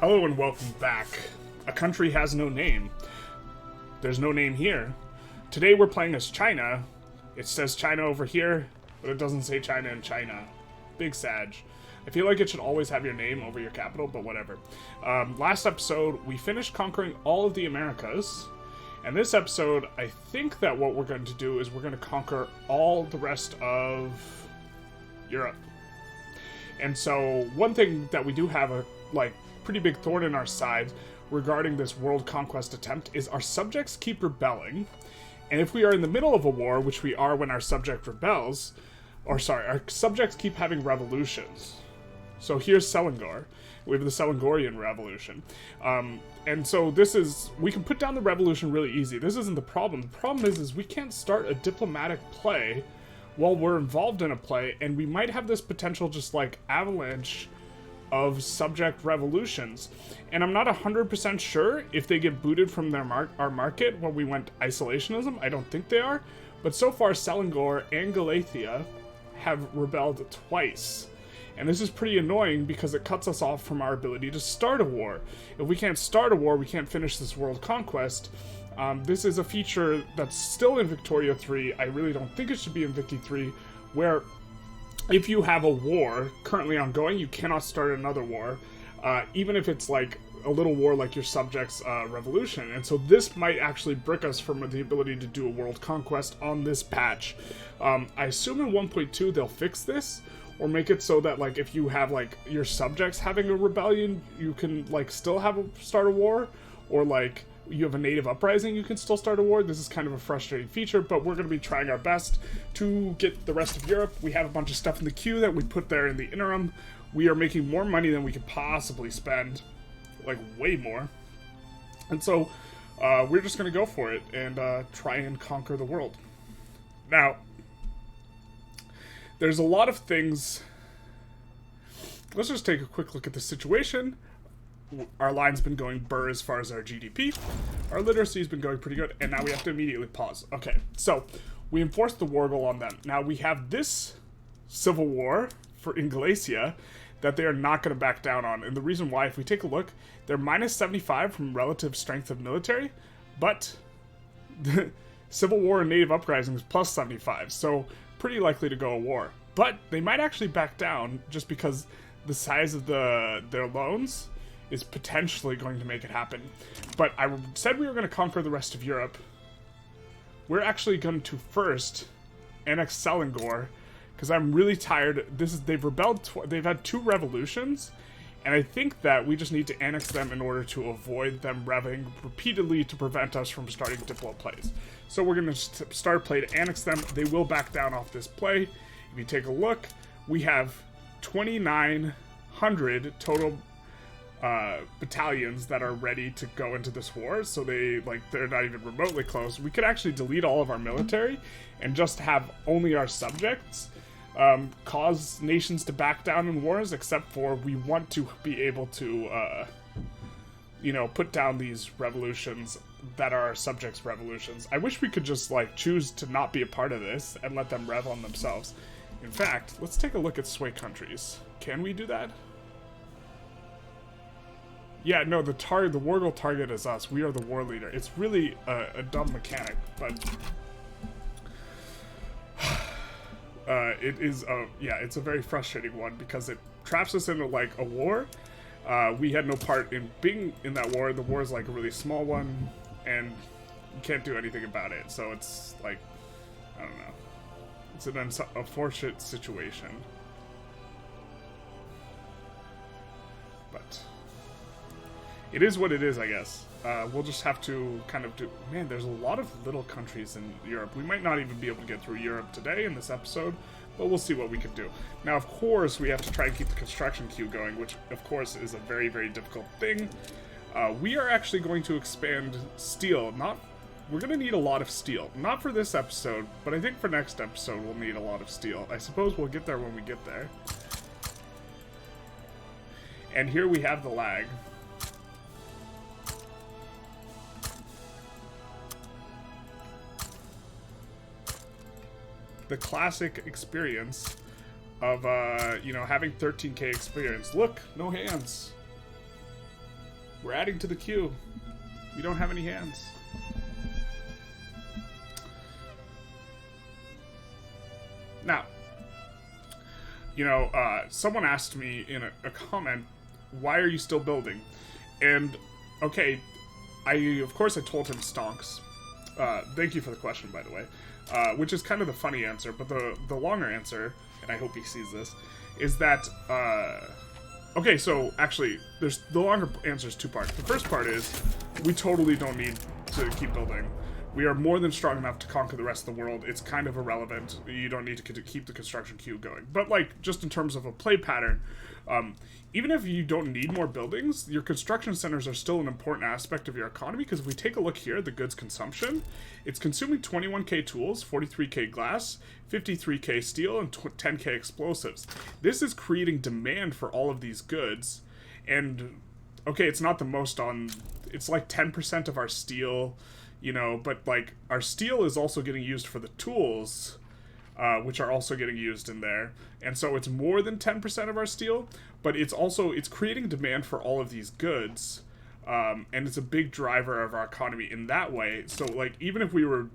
Hello and welcome back. A country has no name. There's no name here. Today we're playing as China. It says China over here, but it doesn't say China in China. Big Sag. I feel like it should always have your name over your capital, but whatever. Last episode, we finished conquering all of the Americas. And this episode, I think that what we're going to do is we're going to conquer all the rest of Europe. And so, one thing that we do have a, pretty big thorn in our side regarding this world conquest attempt is our subjects keep rebelling. And if we are in the middle of a war, which we are when our subject rebels, our subjects keep having revolutions. So here's Selangor. We have the Selangorian Revolution. And so we can put down the revolution really easy. This isn't the problem. The problem is we can't start a diplomatic play while we're involved in a play, and we might have this potential just avalanche of subject revolutions. And I'm not 100% sure if they get booted from our market when we went isolationism. I don't think they are. But so far, Selangor and Galatia have rebelled twice. And this is pretty annoying because it cuts us off from our ability to start a war. If we can't start a war, we can't finish this world conquest. This is a feature that's still in Victoria 3. I really don't think it should be in Vicky 3, where if you have a war currently ongoing, you cannot start another war, even if it's a little war like your subject's revolution. And so this might actually brick us from the ability to do a world conquest on this patch. I assume in 1.2 they'll fix this, or make it so that if you have your subjects having a rebellion, you can still start a war, or you have a native uprising, you can still start a war. This is kind of a frustrating feature, but we're going to be trying our best to get the rest of Europe. We have a bunch of stuff in the queue that we put there in the interim. We are making more money than we could possibly spend, way more. And so we're just going to go for it and try and conquer the world. Now, there's a lot of things. Let's just take a quick look at the situation. Our line's been going burr as far as our GDP. Our literacy's been going pretty good, and now we have to immediately pause. Okay, so we enforced the war goal on them. Now we have this civil war in Galatia that they are not going to back down on. And the reason why, if we take a look, they're minus 75 from relative strength of military, but the civil war and native uprising is plus 75. So pretty likely to go a war. But they might actually back down just because the size of their loans is potentially going to make it happen. But I said we were going to conquer the rest of Europe. We're actually going to first annex Selangor, because I'm really tired. They've rebelled. They've had 2 revolutions, and I think that we just need to annex them in order to avoid them revving repeatedly to prevent us from starting diplo plays. So we're going to start a play to annex them. They will back down off this play. If you take a look, we have 2,900 total battalions that are ready to go into this war, so they're not even remotely close. We could actually delete all of our military and just have only our subjects cause nations to back down in wars, except for we want to be able to put down these revolutions that are our subjects' revolutions. I wish we could just choose to not be a part of this and let them rev on themselves. In fact, let's take a look at sway countries. Can we do that? Yeah, no, the war goal target is us. We are the war leader. It's really a dumb mechanic, but it's a very frustrating one because it traps us into a war. We had no part in being in that war. The war is a really small one, and you can't do anything about it. So it's I don't know. It's an unfortunate situation, but it is what it is, I guess. We'll just have to kind of do... Man, there's a lot of little countries in Europe. We might not even be able to get through Europe today in this episode, but we'll see what we can do. Now, of course, we have to try and keep the construction queue going, which, of course, is a very, very difficult thing. We are actually going to expand steel. We're going to need a lot of steel. Not for this episode, but I think for next episode we'll need a lot of steel. I suppose we'll get there when we get there. And here we have the lag. The classic experience of, having 13k experience. Look, no hands. We're adding to the queue. We don't have any hands. Now, you know, someone asked me in a comment, why are you still building? And, okay, of course I told him stonks. Thank you for the question, by the way. Which is kind of the funny answer, but the longer answer, and I hope he sees this, is that, okay, so actually, the longer answer is two parts. The first part is, we totally don't need to keep building. We are more than strong enough to conquer the rest of the world. It's kind of irrelevant. You don't need to keep the construction queue going. But, like, just in terms of a play pattern, even if you don't need more buildings, your construction centers are still an important aspect of your economy, because if we take a look here at the goods consumption, it's consuming 21k tools, 43k glass, 53k steel, and 10k explosives. This is creating demand for all of these goods, and, okay, it's not the most on... It's like 10% of our steel, you know, but, like, our steel is also getting used for the tools, which are also getting used in there. And so it's more than 10% of our steel, but it's creating demand for all of these goods, and it's a big driver of our economy in that way. So, like, even if we were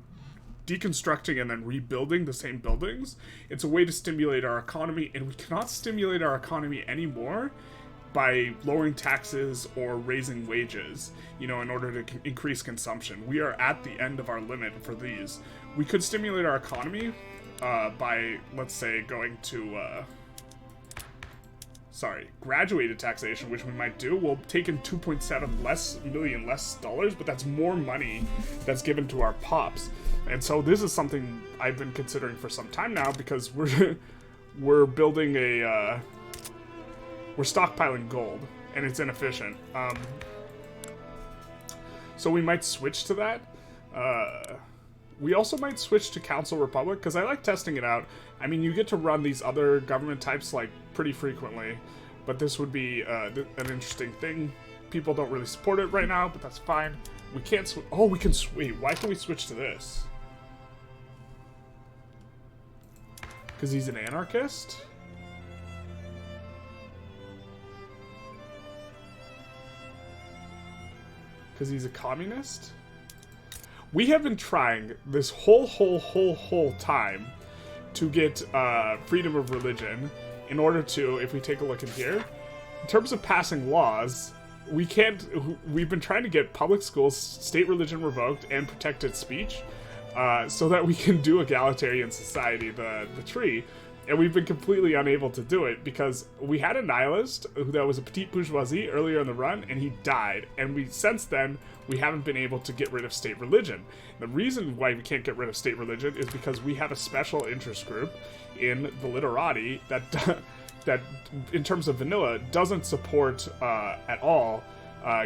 deconstructing and then rebuilding the same buildings, it's a way to stimulate our economy, and we cannot stimulate our economy anymore by lowering taxes or raising wages, you know, in order to increase consumption. We are at the end of our limit for these. We could stimulate our economy by, let's say, going to, graduated taxation, which we might do. We'll take in 2.7 million less dollars, but that's more money that's given to our pops. And so this is something I've been considering for some time now, because we're building a, we're stockpiling gold, and it's inefficient. So we might switch to that. We also might switch to Council Republic, because I like testing it out. I mean, you get to run these other government types, like, pretty frequently, but this would be an interesting thing. People don't really support it right now, but that's fine. We can't oh, we can wait, why can we switch to this? Because he's an anarchist? Because he's a communist? We have been trying this whole time to get freedom of religion in order to, if we take a look in here, in terms of passing laws, we've been trying to get public schools, state religion revoked, and protected speech, so that we can do egalitarian society, the tree. And we've been completely unable to do it, because we had a nihilist that was a petite bourgeoisie earlier in the run, and he died. And since then, we haven't been able to get rid of state religion. The reason why we can't get rid of state religion is because we have a special interest group in the literati that in terms of vanilla, doesn't support at all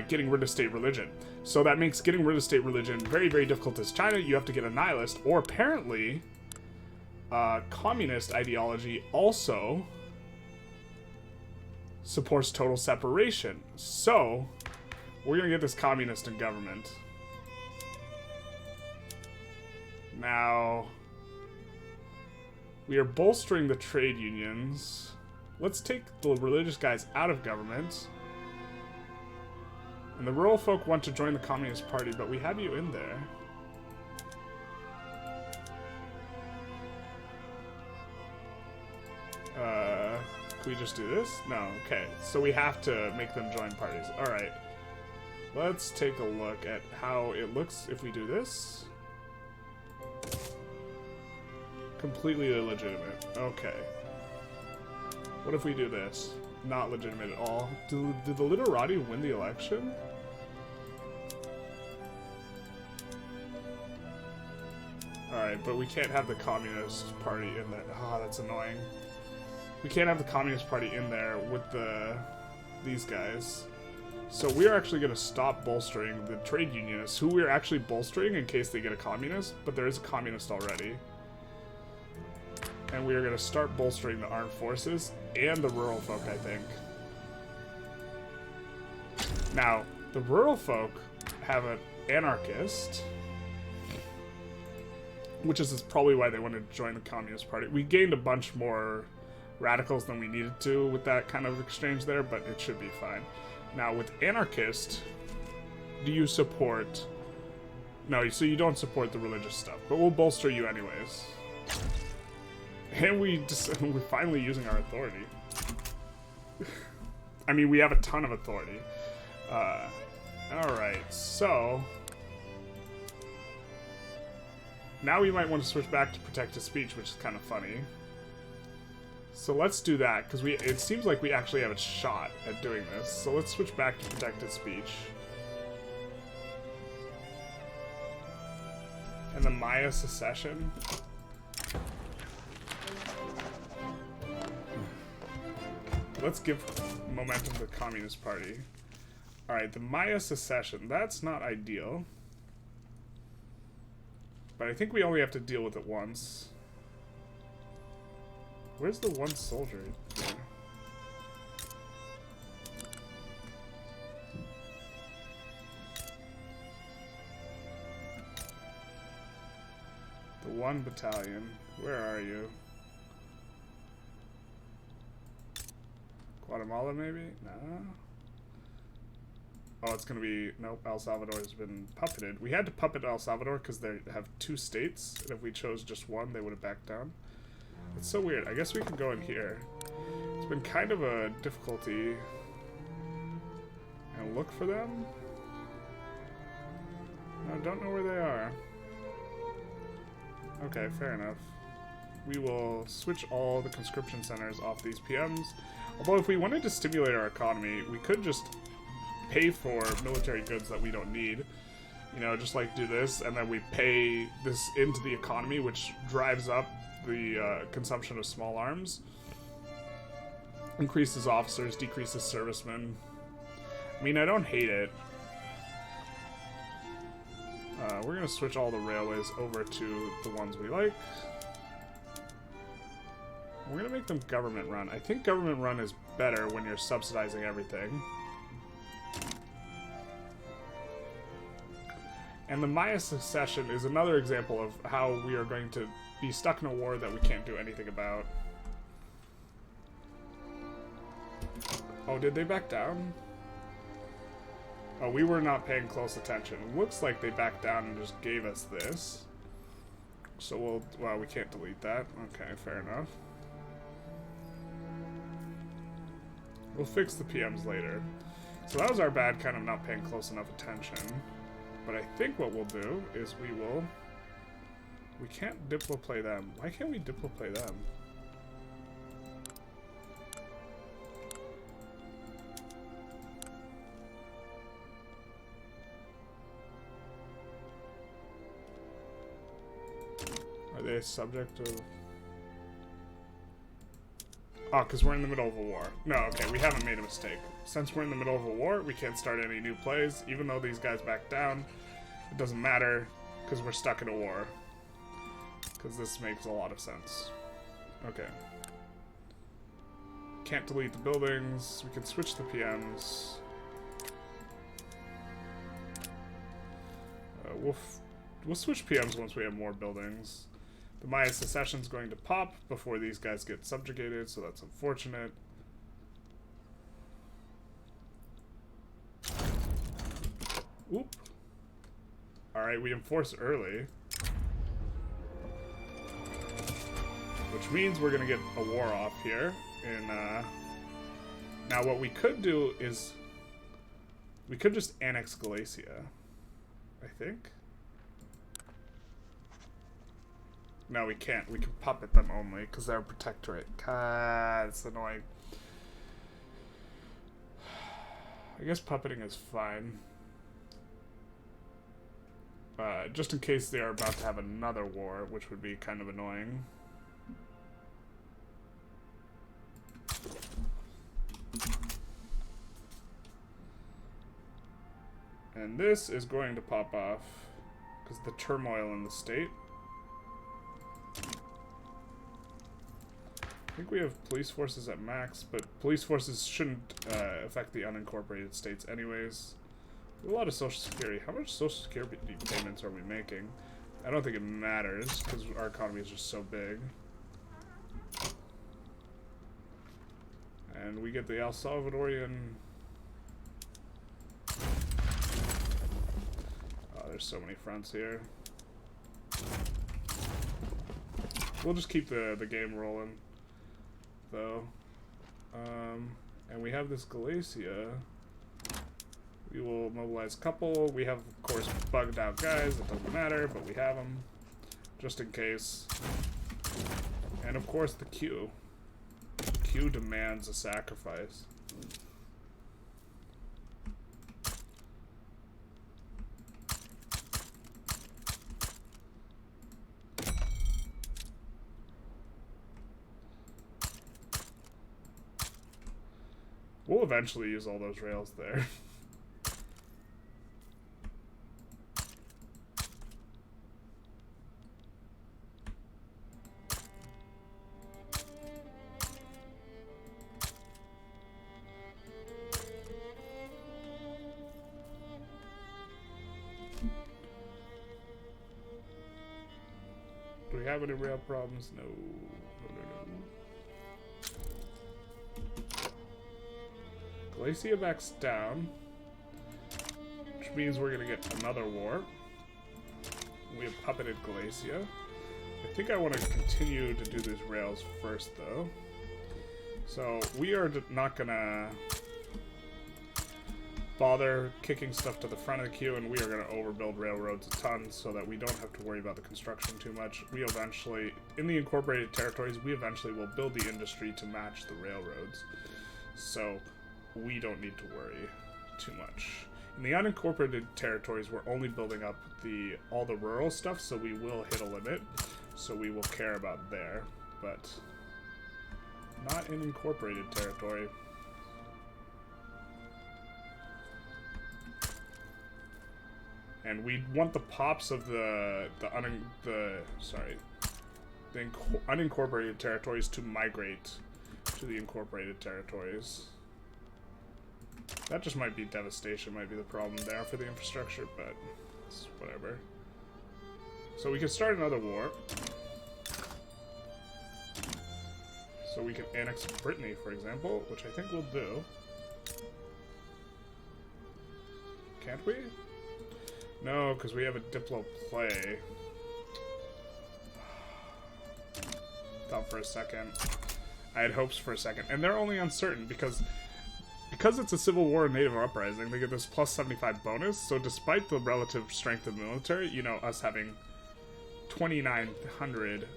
getting rid of state religion. So that makes getting rid of state religion very, very difficult as China. You have to get a nihilist, or apparently... communist ideology also supports total separation. So, we're gonna get this communist in government. Now, we are bolstering the trade unions. Let's take the religious guys out of government. And the rural folk want to join the Communist Party, but we have you in there. Can we just do this? No, okay. So we have to make them join parties. Alright. Let's take a look at how it looks if we do this. Completely illegitimate. Okay. What if we do this? Not legitimate at all. Did the literati win the election? Alright, but we can't have the Communist Party in there. Ah, that's annoying. We can't have the Communist Party in there with these guys. So we're actually going to stop bolstering the trade unionists, who we're actually bolstering in case they get a communist, but there is a communist already. And we are going to start bolstering the armed forces and the rural folk, I think. Now, the rural folk have an anarchist, which is probably why they wanted to join the Communist Party. We gained a bunch more radicals than we needed to with that kind of exchange there, but it should be fine. Now, with anarchist, do you support... No, so you don't support the religious stuff, but we'll bolster you anyways. And we're finally using our authority. I mean, we have a ton of authority. Alright, so... Now we might want to switch back to protected speech, which is kind of funny. So let's do that, because it seems like we actually have a shot at doing this. So let's switch back to protected speech. And the Maya secession. Let's give momentum to the Communist Party. Alright, the Maya secession. That's not ideal. But I think we only have to deal with it once. Where's the one soldier here? The one battalion. Where are you? Guatemala, maybe? No. Oh, it's gonna be... Nope, El Salvador has been puppeted. We had to puppet El Salvador because they have 2 states, and if we chose just one, they would have backed down. It's so weird. I guess we can go in here. It's been kind of a difficulty. And look for them? I don't know where they are. Okay, fair enough. We will switch all the conscription centers off these PMs. Although if we wanted to stimulate our economy, we could just pay for military goods that we don't need. You know, just like do this, and then we pay this into the economy, which drives up the consumption of small arms. Increases officers, decreases servicemen. I mean, I don't hate it. We're going to switch all the railways over to the ones we like. We're going to make them government run. I think government run is better when you're subsidizing everything. And the Maya secession is another example of how we are going to be stuck in a war that we can't do anything about. Oh, did they back down? Oh, we were not paying close attention. Looks like they backed down and just gave us this. So well, we can't delete that. Okay, fair enough. We'll fix the PMs later. So that was our bad, kind of not paying close enough attention. But I think what we'll do is we can't diplo-play them. Why can't we diplo-play them? Are they subject of... Oh, because we're in the middle of a war. No, okay, we haven't made a mistake. Since we're in the middle of a war, we can't start any new plays. Even though these guys back down, it doesn't matter, because we're stuck in a war. Because this makes a lot of sense. Okay. Can't delete the buildings. We can switch the PMs. We'll switch PMs once we have more buildings. The Maya secession's going to pop before these guys get subjugated, so that's unfortunate. Oop. Alright, we enforce early. Which means we're gonna get a war off here. Now what we could do is... we could just annex Galicia. I think. No, we can't. We can puppet them only, because they're a protectorate. God, it's annoying. I guess puppeting is fine. Just in case they are about to have another war, which would be kind of annoying. And this is going to pop off, because of the turmoil in the state. I think we have police forces at max, but police forces shouldn't affect the unincorporated states anyways. A lot of Social Security. How much Social Security payments are we making? I don't think it matters, because our economy is just so big. And we get the El Salvadorian there's so many fronts here. We'll just keep the game rolling, though. And we have this Galacia. We will mobilize a couple. We have, of course, bugged out guys. It doesn't matter, but we have them just in case. And of course, the Q. The Q demands a sacrifice. We'll eventually use all those rails there. Do we have any rail problems? No. Galacia backs down, which means we're gonna get another war. We have puppeted Galacia. I think I want to continue to do these rails first, though. So we are not gonna bother kicking stuff to the front of the queue, and we are gonna overbuild railroads a ton so that we don't have to worry about the construction too much. We eventually, in the incorporated territories, we eventually will build the industry to match the railroads. So we don't need to worry too much. In the unincorporated territories, we're only building up all the rural stuff, so we will hit a limit. So we will care about there, but not in incorporated territory. And we want the pops of the unincorporated territories to migrate to the incorporated territories. That just might be devastation, might be the problem there for the infrastructure, but it's whatever. So we can start another war. So we can annex Brittany, for example, which I think we'll do. Can't we? No, because we have a Diplo play. Thought for a second. I had hopes for a second. And they're only uncertain because it's a civil war and native uprising, they get this plus 75 bonus. So despite the relative strength of the military, you know, us having 2,900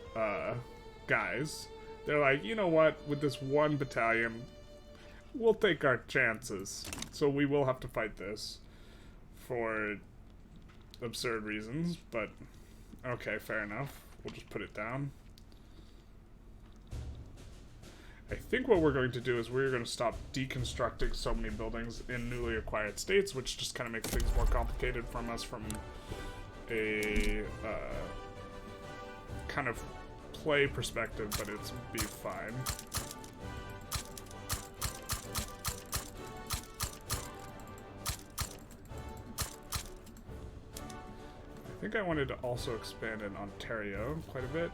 guys, they're like, you know what, with this one battalion, we'll take our chances. So we will have to fight this for absurd reasons, but okay, fair enough. We'll just put it down. I think what we're going to do is we're going to stop deconstructing so many buildings in newly acquired states, which just kind of makes things more complicated from us from a kind of play perspective, but it's be fine. I think I wanted to also expand in Ontario quite a bit.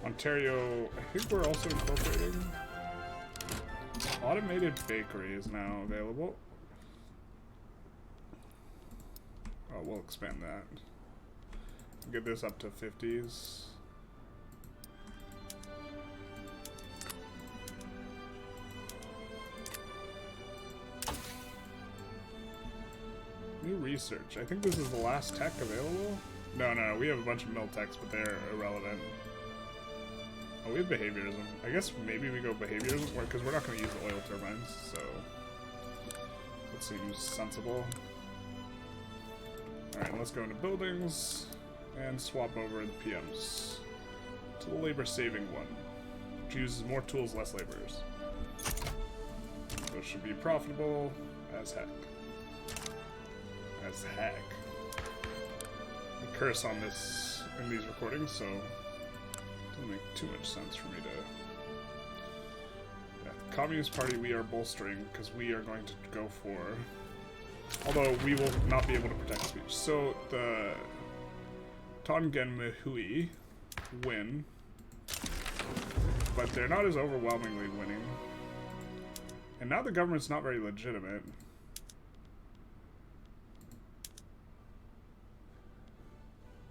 Ontario, I think we're also incorporating. Automated bakery is now available. Oh, we'll expand that. Get this up to 50s. New research. I think this is the last tech available. No, we have a bunch of mill techs, but they're irrelevant. Oh, we have behaviorism. I guess maybe we go behaviorism, because we're not going to use the oil turbines, so that seems sensible. Alright, let's go into buildings and swap over the PMs to the labor-saving one, which uses more tools, less laborers. So it should be profitable as heck. As heck. I curse on this in these recordings, so it doesn't make too much sense for me to Communist Party we are bolstering because we are going to go for... Although we will not be able to protect speech. So the Tongan Mehui win. But they're not as overwhelmingly winning. And now the government's not very legitimate.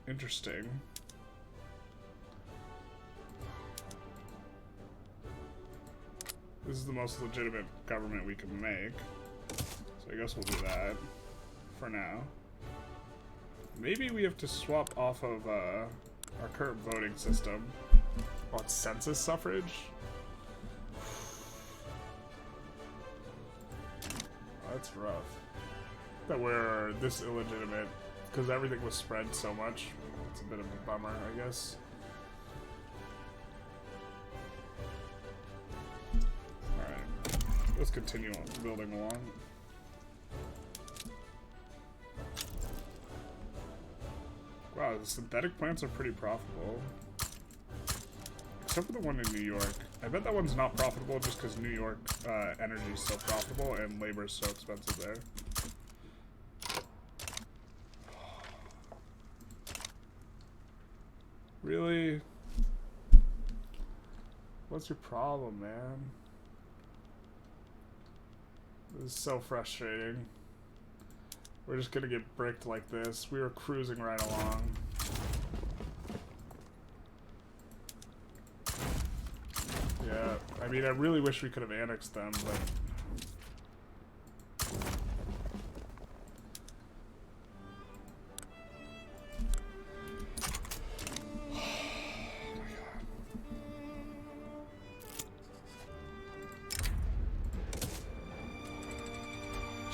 Interesting. This is the most legitimate government we can make. So I guess we'll do that for now. Maybe we have to swap off of our current voting system. Oh, it's census suffrage? Oh, that's rough. That we're this illegitimate because everything was spread so much. It's a bit of a bummer, I guess. Alright. Let's continue on building along. Wow, the synthetic plants are pretty profitable. Except for the one in New York. I bet that one's not profitable just because New York energy is so profitable and labor is so expensive there. Really? What's your problem, man? This is so frustrating. We're just gonna get bricked like this. We were cruising right along. Yeah, I mean, I really wish we could have annexed them, but...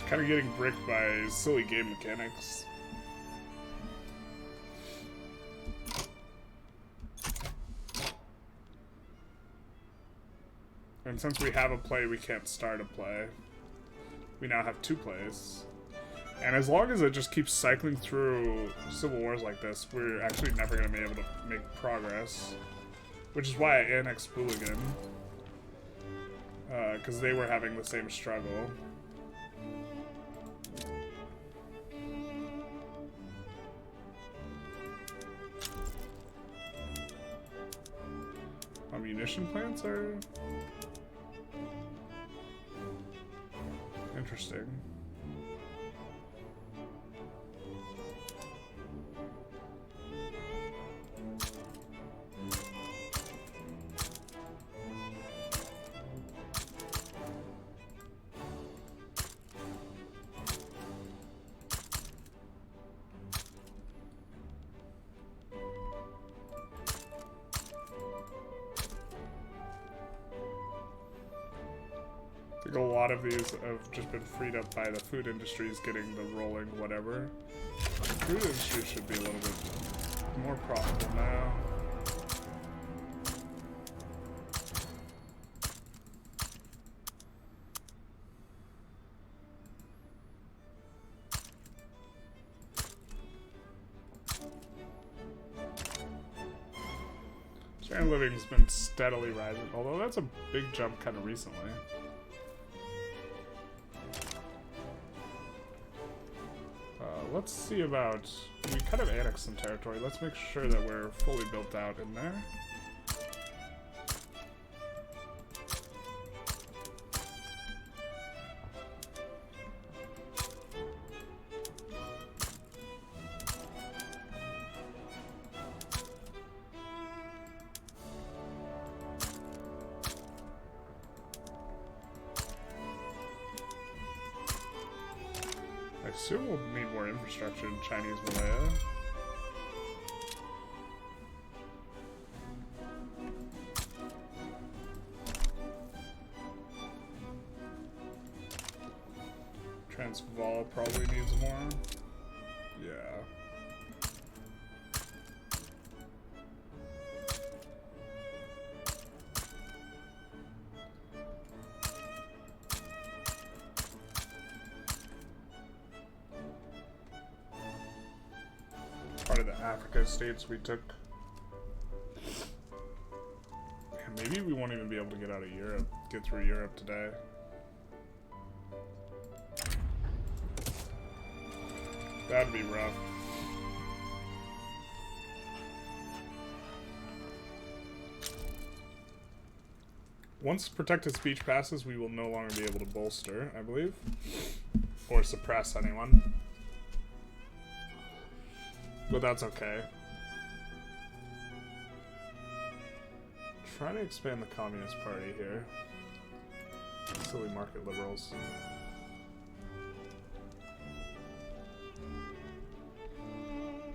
Kind of getting bricked by silly game mechanics. And since we have a play, we can't start a play. We now have 2 plays. And as long as it just keeps cycling through civil wars like this, we're actually never going to be able to make progress. Which is why I annexed Hooligan. Because they were having the same struggle. Ammunition plants are interesting. A lot of these have just been freed up by the food industries getting the rolling whatever. The food industry should be a little bit more profitable now. Standard of living's been steadily rising, although that's a big jump kind of recently. Let's see about... We kind of annexed some territory. Let's make sure that we're fully built out in there. I assume we'll need more infrastructure in Chinese Malaya. Transvaal probably needs more. Yeah. Africa states we took. Yeah, maybe we won't even be able to get out of Europe. get through Europe today. That'd be rough. Once protected speech passes, we will no longer be able to bolster, I believe. Or suppress anyone. But that's okay. Trying to expand the Communist Party here. Silly market liberals.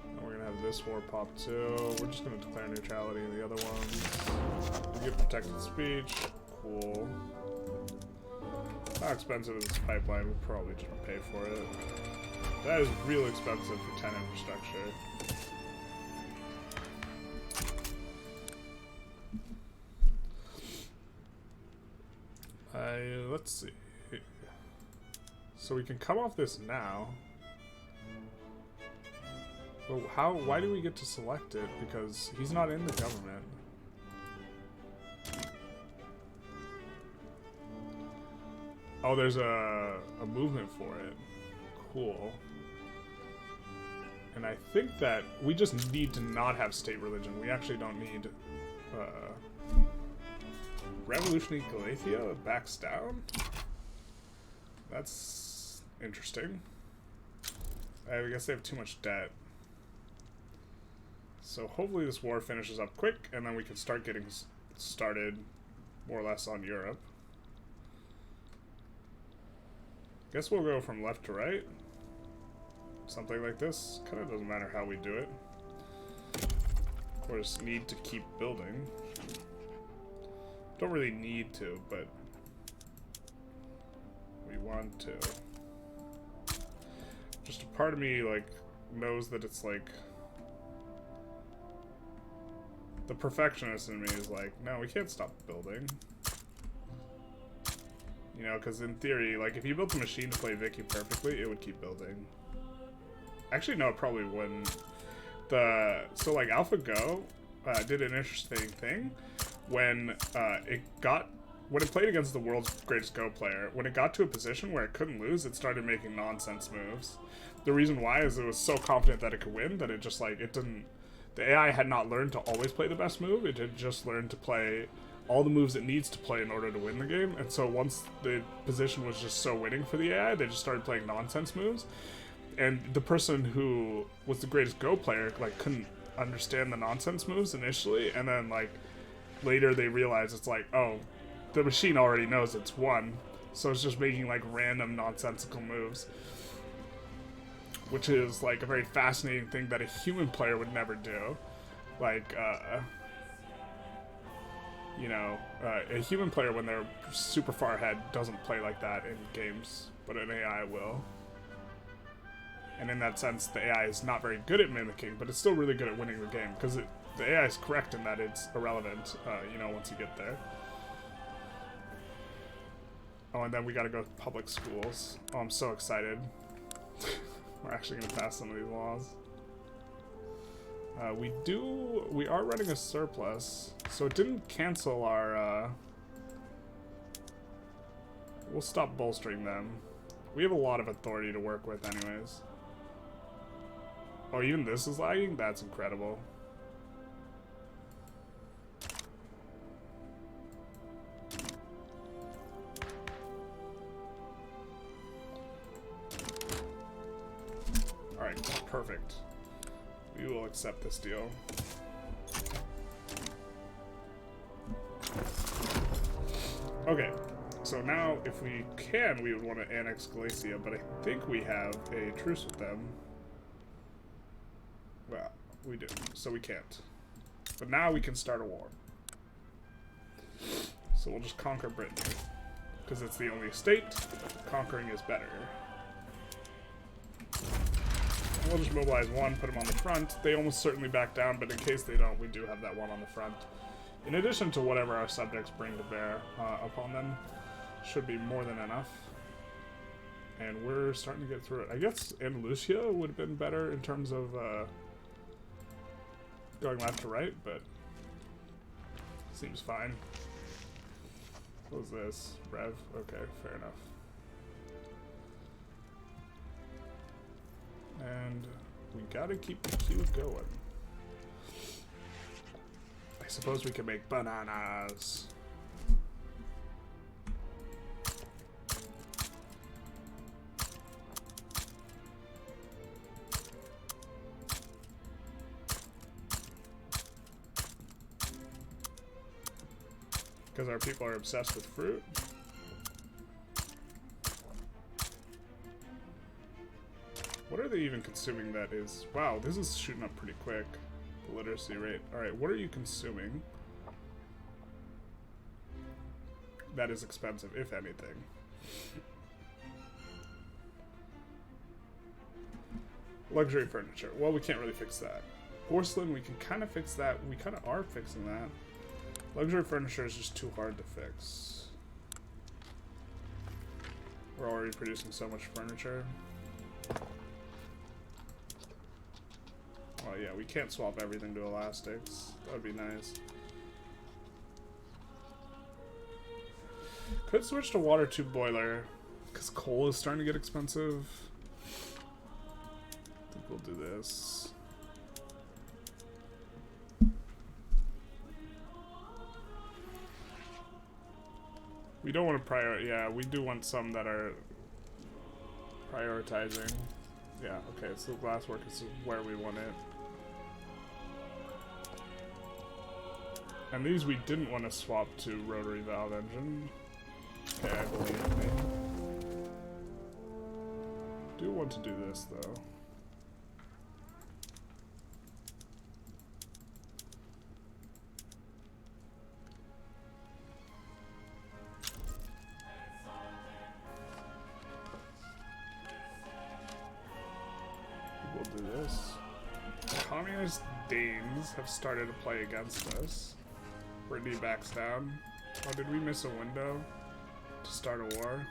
And we're gonna have this war pop too. We're just gonna declare neutrality in the other ones. We get protected speech. Cool. How expensive is this pipeline? We'll probably just pay for it. That is real expensive for 10 infrastructure. Let's see. So we can come off this now. But why do we get to select it? Because he's not in the government. Oh, there's a movement for it. Cool. And I think that we just need to not have state religion. We actually don't need... Revolutionary Galatia backs down? That's interesting. I guess they have too much debt. So hopefully this war finishes up quick, and then we can start getting started more or less on Europe. Guess we'll go from left to right. Something like this. Kind of doesn't matter how we do it. We just need to keep building. Don't really need to, but we want to. Just a part of me, like, knows that it's like... The perfectionist in me is like, no, we can't stop building. You know, because in theory, like, if you built a machine to play Vicky perfectly, it would keep building. Actually, no, it probably wouldn't. So, like, AlphaGo did an interesting thing. When it played against the world's greatest Go player, when it got to a position where it couldn't lose, it started making nonsense moves. The reason why is it was so confident that it could win that it just, like, it didn't... The AI had not learned to always play the best move, it had just learned to play all the moves it needs to play in order to win the game, and so once the position was just so winning for the AI, they just started playing nonsense moves, and the person who was the greatest Go player, like, couldn't understand the nonsense moves initially, and then, like, later they realize it's like, oh, the machine already knows it's won, so it's just making like random nonsensical moves, which is like a very fascinating thing that a human player would never do. Like, you know, a human player when they're super far ahead doesn't play like that in games, but an AI will. And in that sense, the AI is not very good at mimicking, but it's still really good at winning the game, because the AI is correct in that it's irrelevant, you know, once you get there. Oh, and then we gotta go to public schools. Oh, I'm so excited. We're actually gonna pass some of these laws. We are running a surplus, so it didn't cancel our, we'll stop bolstering them. We have a lot of authority to work with anyways. Oh, even this is lagging? That's incredible. Alright, perfect. We will accept this deal. Okay, so now if we can, we would want to annex Galicia, but I think we have a truce with them. Well, we do, so we can't. But now we can start a war. So we'll just conquer Britain. Because it's the only state, conquering is better. And we'll just mobilize one, put them on the front. They almost certainly back down, but in case they don't, we do have that one on the front. In addition to whatever our subjects bring to bear upon them, should be more than enough. And we're starting to get through it. I guess Andalusia would have been better in terms of going left to right, but seems fine. What was this? Rev? Okay, fair enough. And we gotta keep the queue going. I suppose we can make bananas. Because our people are obsessed with fruit. What are they even consuming that is? Wow, this is shooting up pretty quick. The literacy rate. Alright, what are you consuming? That is expensive, if anything. Luxury furniture. Well, we can't really fix that. Porcelain, we can kind of fix that. We kind of are fixing that. Luxury furniture is just too hard to fix. We're already producing so much furniture. Oh yeah, we can't swap everything to elastics. That would be nice. Could switch to water tube boiler, because coal is starting to get expensive. I think we'll do this. We don't want to yeah, we do want some that are prioritizing. Yeah, okay, so glasswork is where we want it. And these we didn't want to swap to rotary valve engine. Okay, I believe me. Do want to do this though. We'll do this. Communist Danes have started to play against us. Brittany backs down. Oh, did we miss a window to start a war?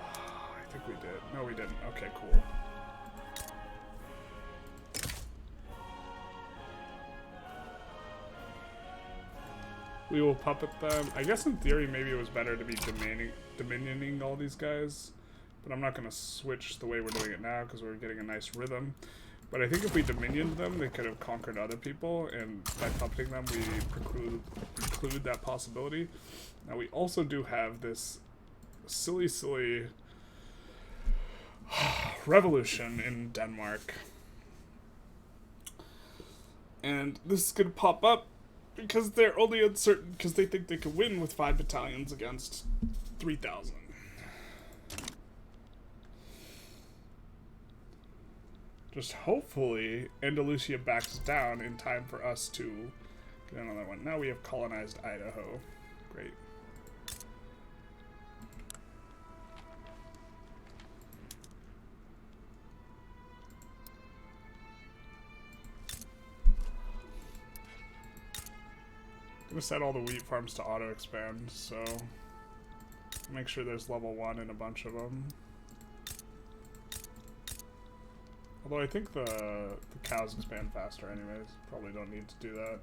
I think we did. No, we didn't. Okay, cool. We will puppet them. I guess in theory maybe it was better to be dominioning all these guys. But I'm not going to switch the way we're doing it now because we're getting a nice rhythm. But I think if we dominioned them, they could have conquered other people, and by puppeting them, we preclude that possibility. Now, we also do have this silly revolution in Denmark. And this is going to pop up because they're only uncertain because they think they can win with 5 battalions against 3,000. Just hopefully Andalusia backs down in time for us to get another one. Now we have colonized Idaho. Great. I'm gonna set all the wheat farms to auto expand, so make sure there's level 1 in a bunch of them. Although I think the cows expand faster anyways. Probably don't need to do that.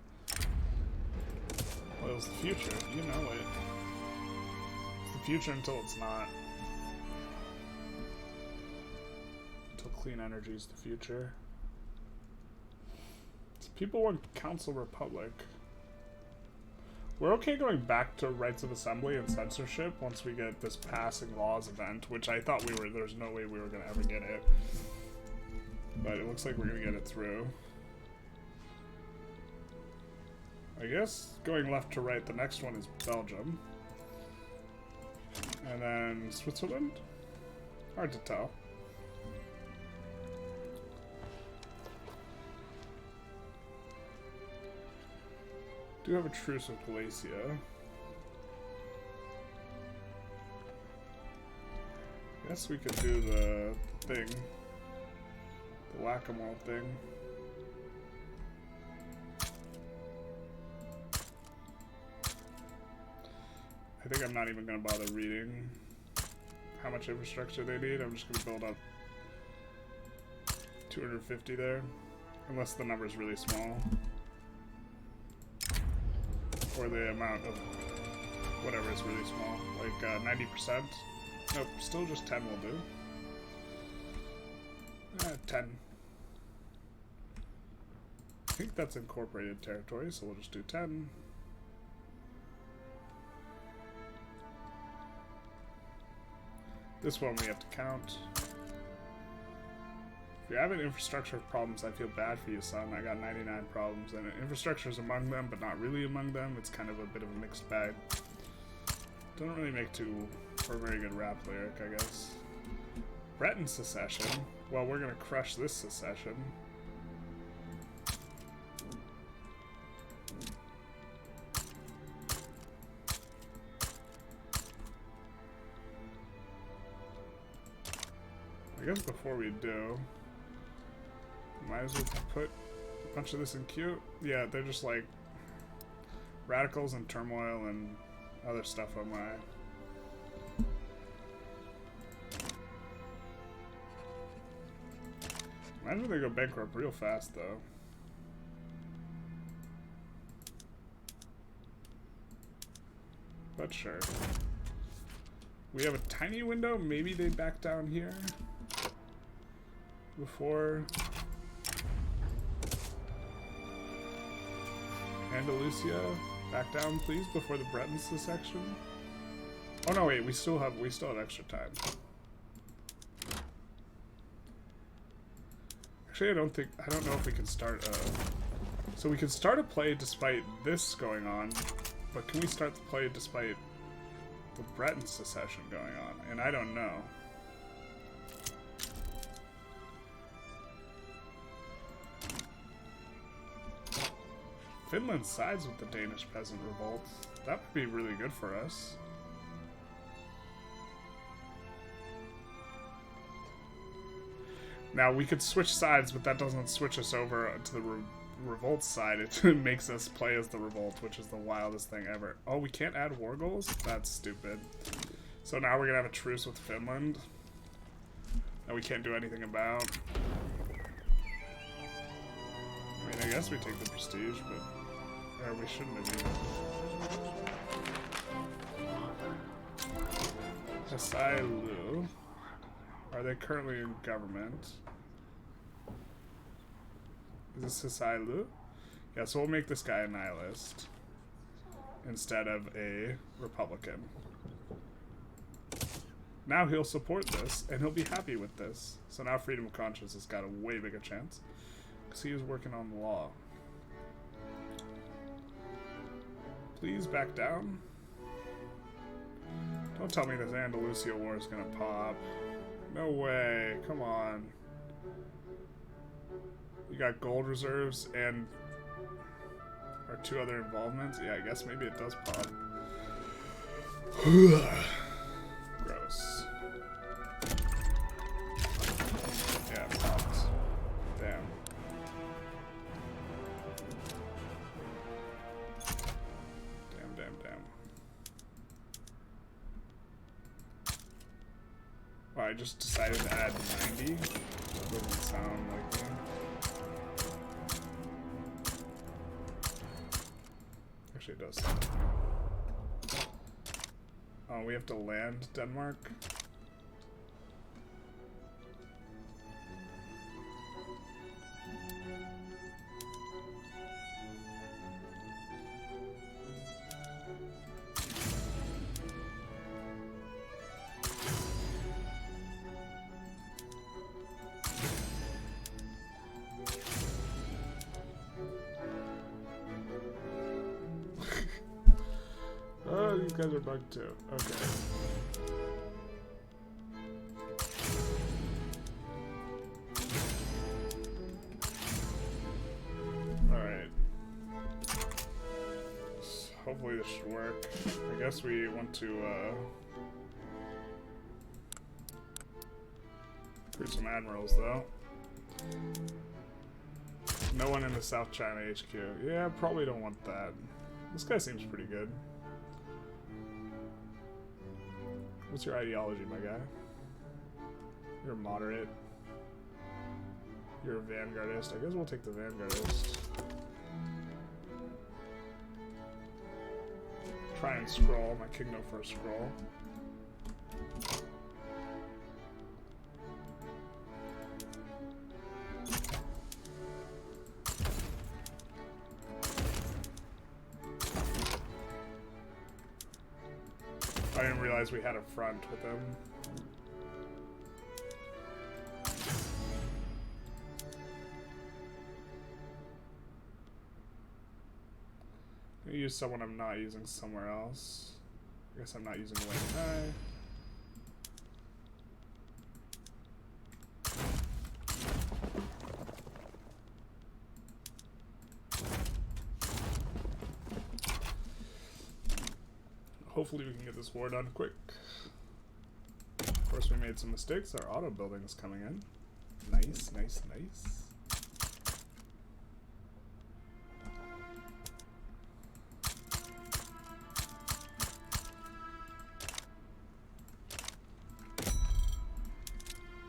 Well, it's the future. You know it. It's the future until it's not. Until clean energy is the future. So people want Council Republic. We're okay going back to rights of assembly and censorship once we get this passing laws event, which I thought there's no way we were going to ever get it. But it looks like we're going to get it through. I guess going left to right, the next one is Belgium. And then Switzerland? Hard to tell. Do have a truce with Galicia. Guess we could do the thing. The whack-a-mole thing. I think I'm not even going to bother reading how much infrastructure they need. I'm just going to build up 250 there. Unless the number's really small. Or the amount of whatever is really small, like 90%. Nope, still just 10 will do. 10. I think that's incorporated territory, so we'll just do 10. This one we have to count. If you're having infrastructure problems, I feel bad for you, son. I got 99 problems, and infrastructure is among them, but not really among them. It's kind of a bit of a mixed bag. Don't really make for a very good rap lyric, I guess. Breton secession. Well, we're gonna crush this secession. I guess before we do, might as well put a bunch of this in queue. Yeah, they're just like radicals and turmoil and other stuff on my. Imagine they go bankrupt real fast though. But sure. We have a tiny window. Maybe they back down here before Andalusia. Back down, please, before the Breton secession. Oh no, wait. We still have extra time. Actually, I don't know if we can start so we can start a play despite this going on, but can we start the play despite the Breton secession going on? And I don't know. Finland sides with the Danish peasant revolt. That would be really good for us. Now, we could switch sides, but that doesn't switch us over to the revolt side. It makes us play as the revolt, which is the wildest thing ever. Oh, we can't add war goals? That's stupid. So now we're going to have a truce with Finland that we can't do anything about. I mean, I guess we take the prestige, but... Or we shouldn't have even. Hasailu. Are they currently in government? Is this Hasailu? Yeah, so we'll make this guy a nihilist instead of a Republican. Now he'll support this, and he'll be happy with this. So now freedom of conscience has got a way bigger chance, because he was working on the law. Please back down. Don't tell me this Andalusia war is gonna pop. No way, come on. You got gold reserves and our 2 other involvements. Yeah, I guess maybe it does pop. Gross. Yeah, it popped. Damn. Damn. Wow, I just decided to add 90. That doesn't sound like me. Actually, it does sound like me. Oh, we have to land Denmark. You guys are bugged too. Okay. Alright. Hopefully this should work. I guess we want to recruit some admirals though. No one in the South China HQ. Yeah, probably don't want that. This guy seems pretty good. What's your ideology, my guy? You're a moderate. You're a vanguardist. I guess we'll take the vanguardist. try and scroll. My king no first scroll. I didn't realize we had a front with him. I'm gonna use someone I'm not using somewhere else. I guess I'm not using Wayne High. Hopefully we can get this war done quick. Of course we made some mistakes. Our auto building is coming in. Nice, nice, nice.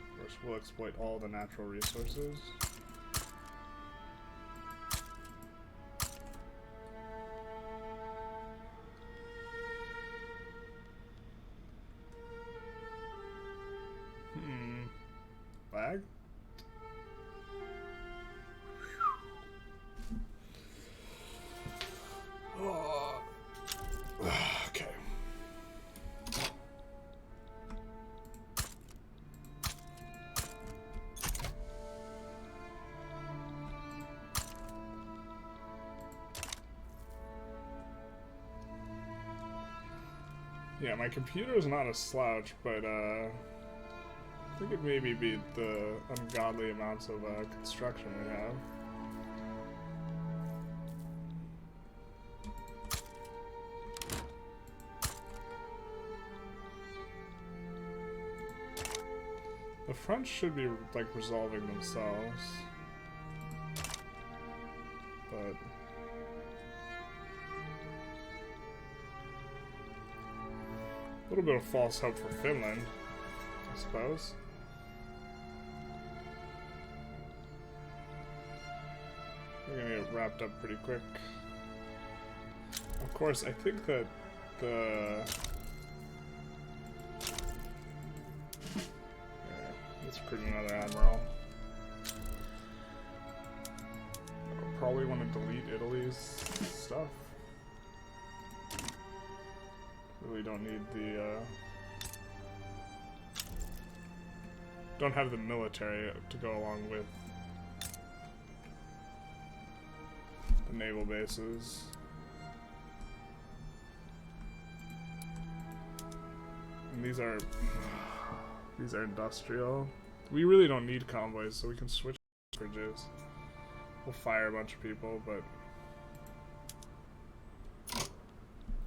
Of course we'll exploit all the natural resources. Lag? Oh. Okay. Yeah, my computer is not a slouch, but I think it maybe beat the ungodly amounts of construction we have. The fronts should be like resolving themselves, but a little bit of false hope for Finland, I suppose. We're gonna get wrapped up pretty quick. Of course, I think that the... Yeah, let's recruit another admiral. I'll probably want to delete Italy's stuff. Really don't need the... don't have the military to go along with the naval bases. And these are industrial. We really don't need convoys, so we can switch bridges. We'll fire a bunch of people, but...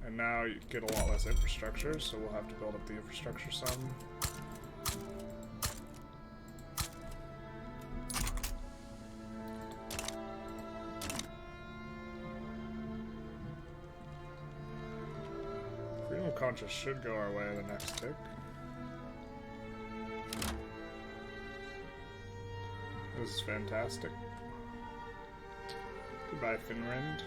And now you get a lot less infrastructure, so we'll have to build up the infrastructure some. Freedom of conscience should go our way the next tick. This is fantastic. Goodbye, Finland.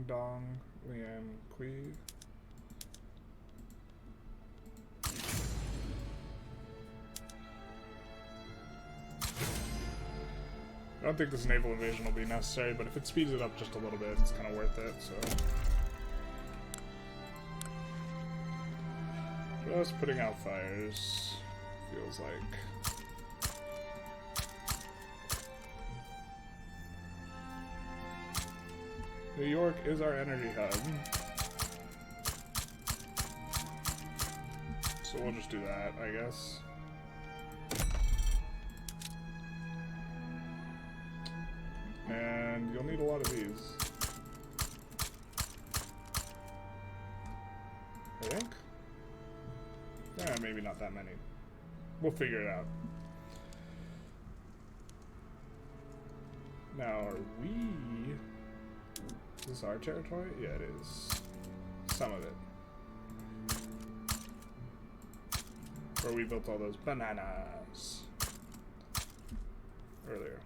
Dong, Lian, Kui. I don't think this naval invasion will be necessary, but if it speeds it up just a little bit, it's kind of worth it, so. Just putting out fires, feels like. New York is our energy hub, so we'll just do that, I guess. And you'll need a lot of these, I think. Maybe not that many. We'll figure it out. Now, are we... Is this our territory? Yeah, it is. Some of it. Where we built all those bananas earlier.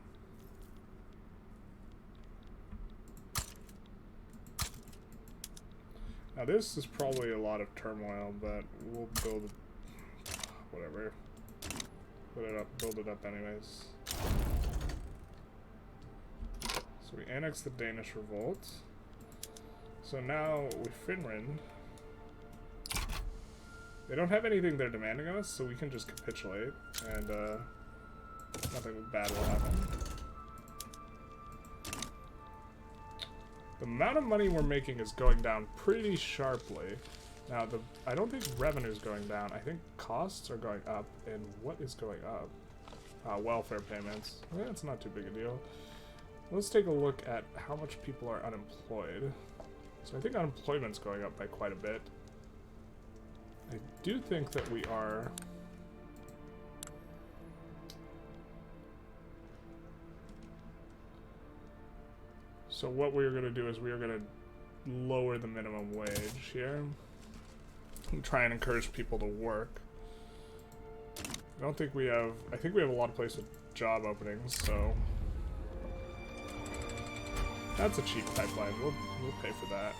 Now this is probably a lot of turmoil, but we'll build whatever. Put it up, build it up anyways. So we annex the Danish revolt. So now with Finland, they don't have anything they're demanding of us, so we can just capitulate, and nothing bad will happen. The amount of money we're making is going down pretty sharply. Now, I don't think revenue is going down. I think costs are going up, and what is going up? Welfare payments. Well, that's not too big a deal. Let's take a look at how much people are unemployed. So I think unemployment's going up by quite a bit. I do think that we are... So what we're going to do is we are going to lower the minimum wage here and try and encourage people to work. I don't think we have... I think we have a lot of places with job openings, so... That's a cheap pipeline. We'll pay for that.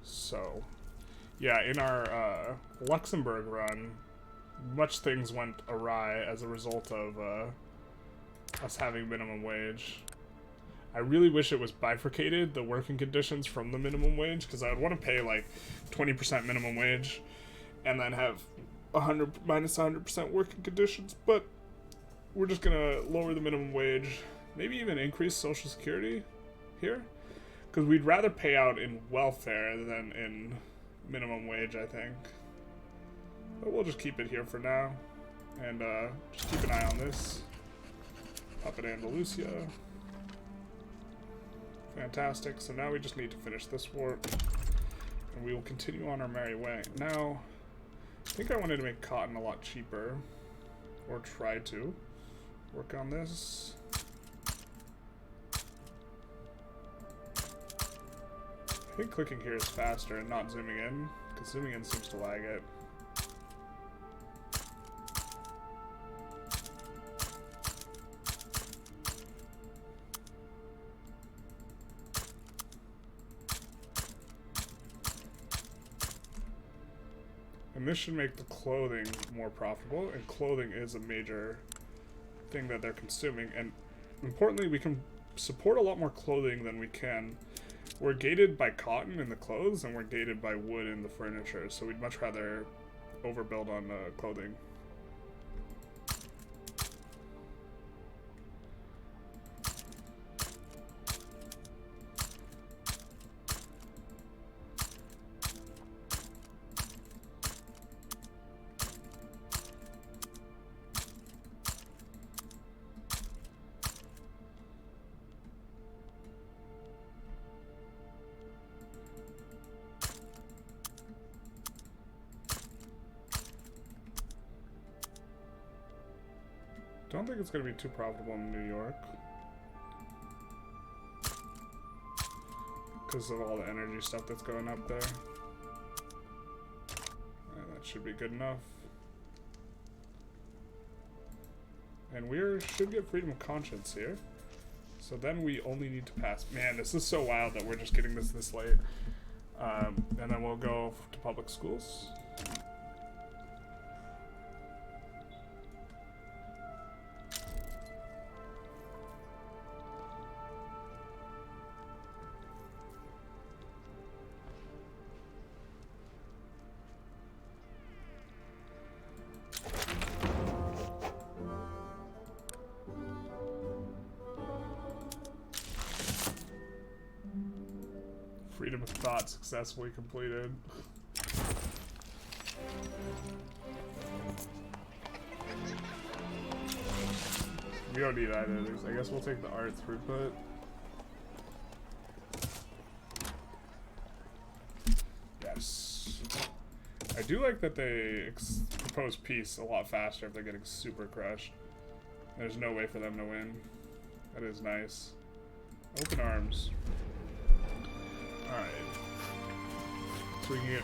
So, yeah, in our Luxembourg run, much things went awry as a result of us having minimum wage. I really wish it was bifurcated, the working conditions from the minimum wage, because I would want to pay like 20% minimum wage and then have 100 minus 100% working conditions, but we're just gonna lower the minimum wage, maybe even increase Social Security here, because we'd rather pay out in welfare than in minimum wage, I think. But we'll just keep it here for now, and just keep an eye on this. Puppet Andalusia. Fantastic. So now we just need to finish this war, and we will continue on our merry way. Now, I think I wanted to make cotton a lot cheaper, or try to work on this. I think clicking here is faster and not zooming in, because zooming in seems to lag it. And this should make the clothing more profitable, and clothing is a major thing that they're consuming, and importantly, we can support a lot more clothing than we can. We're gated by cotton in the clothes, and we're gated by wood in the furniture, so we'd much rather overbuild on clothing. I don't think it's going to be too profitable in New York because of all the energy stuff that's going up there. And that should be good enough. And we should get freedom of conscience here. So then we only need to pass. Man, this is so wild that we're just getting this late. And then we'll go to public schools. Freedom of thought successfully completed. We don't need either of these. I guess we'll take the art throughput. Yes. I do like that they propose peace a lot faster if they're getting super crushed. There's no way for them to win. That is nice. Open arms. Alright. So we can get...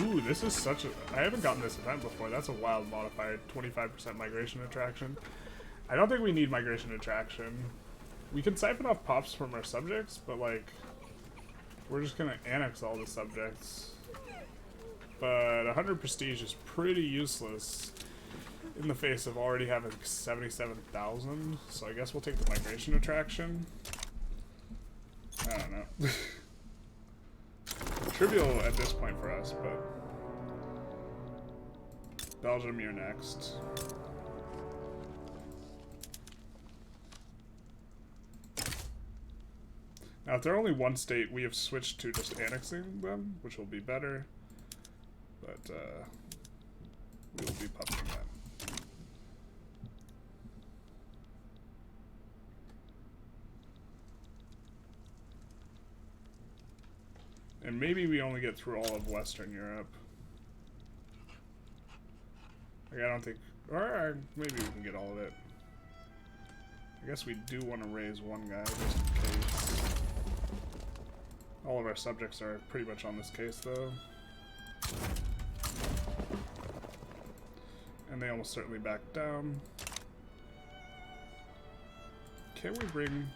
Ooh, this is such a... I haven't gotten this event before. That's a wild modifier. 25% migration attraction. I don't think we need migration attraction. We can siphon off pops from our subjects, but like... We're just gonna annex all the subjects. But 100 prestige is pretty useless in the face of already having 77,000. So I guess we'll take the migration attraction. I don't know. Trivial at this point for us, but... Belgium, you're next. Now, if they're only one state, we have switched to just annexing them, which will be better. But, we will be pumping that. And maybe we only get through all of Western Europe. Like, I don't think... Or maybe we can get all of it. I guess we do want to raise one guy, just in case. All of our subjects are pretty much on this case, though. And they almost certainly back down. Can we bring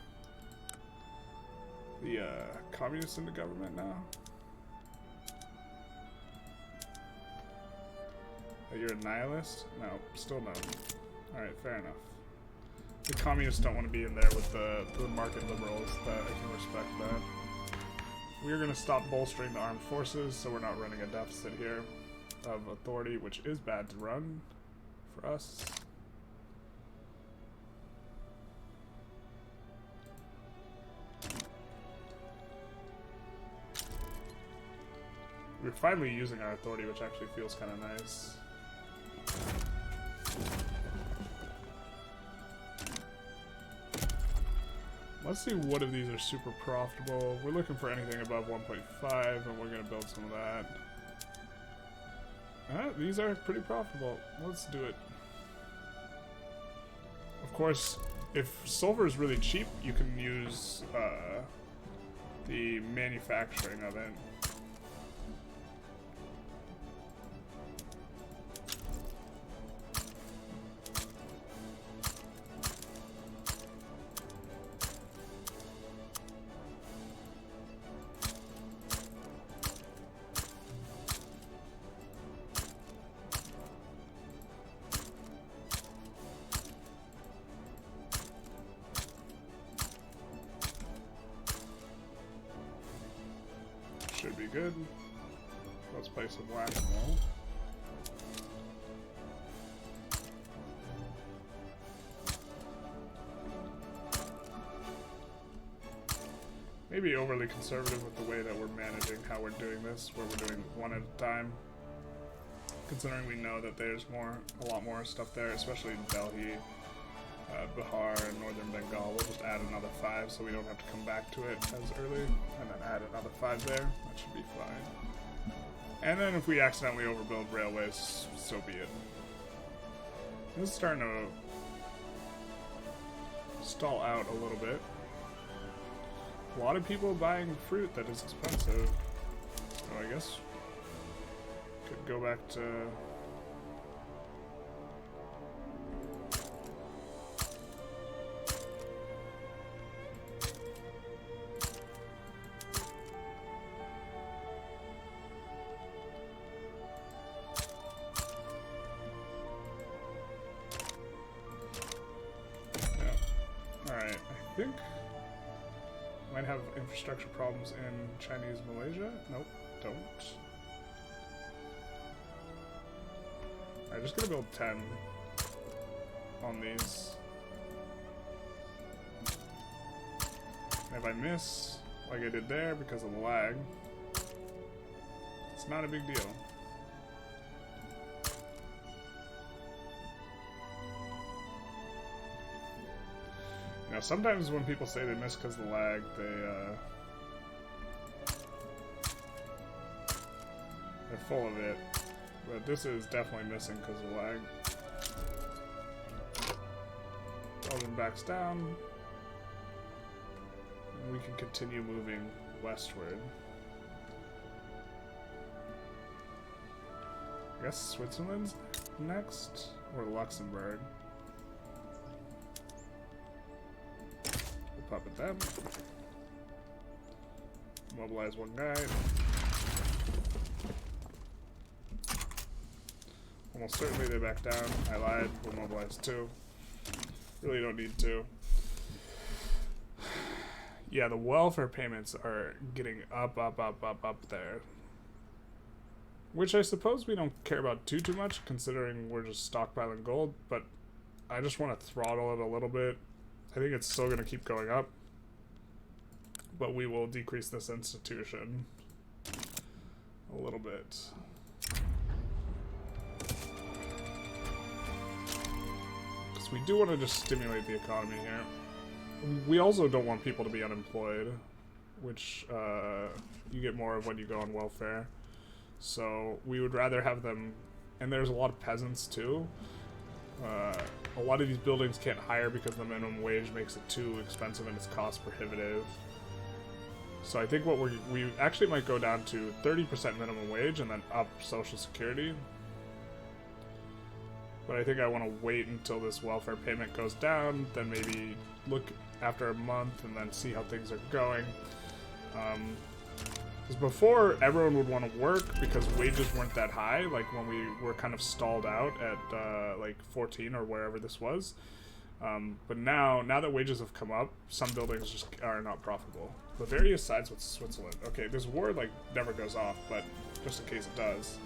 the communists into government now? Oh, you're a nihilist? No, still no. Alright, fair enough. The communists don't want to be in there with the market liberals. That I can respect that. We're going to stop bolstering the armed forces, so we're not running a deficit here of authority, which is bad to run for us. We're finally using our authority, which actually feels kind of nice. Let's see what of these are super profitable. We're looking for anything above 1.5, and we're going to build some of that. These are pretty profitable. Let's do it. Of course, if silver is really cheap, you can use the manufacturing of it. Should be good. Let's play some whack-a-mole. Maybe overly conservative with the way that we're managing how we're doing this, where we're doing one at a time. Considering we know that there's a lot more stuff there, especially in Delhi, Bihar, and Northern Bengal. We'll just add another 5 so we don't have to come back to it as early, and then add another 5 there. That should be fine. And then if we accidentally overbuild railways, so be it. This is starting to stall out a little bit. A lot of people buying fruit that is expensive. So I guess could go back to... Alright, I think might have infrastructure problems in Chinese Malaysia. Nope, don't. Alright, just gonna build 10 on these. And if I miss, like I did there because of the lag, it's not a big deal. You know, sometimes when people say they miss because of the lag, they're full of it. But this is definitely missing because of lag. Belgium backs down. And we can continue moving westward. I guess Switzerland's next? Or Luxembourg. We'll puppet them. Mobilize one guy. Almost certainly they back down. I lied. We'll mobilize two. Really don't need to. Yeah, the welfare payments are getting up there. Which I suppose we don't care about too much, considering we're just stockpiling gold, but I just want to throttle it a little bit. I think it's still going to keep going up, but we will decrease this institution a little bit. Because we do want to just stimulate the economy here. We also don't want people to be unemployed, which you get more of when you go on welfare. So we would rather have them, and there's a lot of peasants too. A lot of these buildings can't hire because the minimum wage makes it too expensive and it's cost prohibitive. So I think what we actually might go down to 30% minimum wage and then up Social Security. But I think I want to wait until this welfare payment goes down, then maybe look after a month and then see how things are going. Because before, everyone would want to work because wages weren't that high, like when we were kind of stalled out at like 14 or wherever this was. But now that wages have come up, some buildings just are not profitable. Bavaria sides with Switzerland. Okay, this war like never goes off, but just in case it does,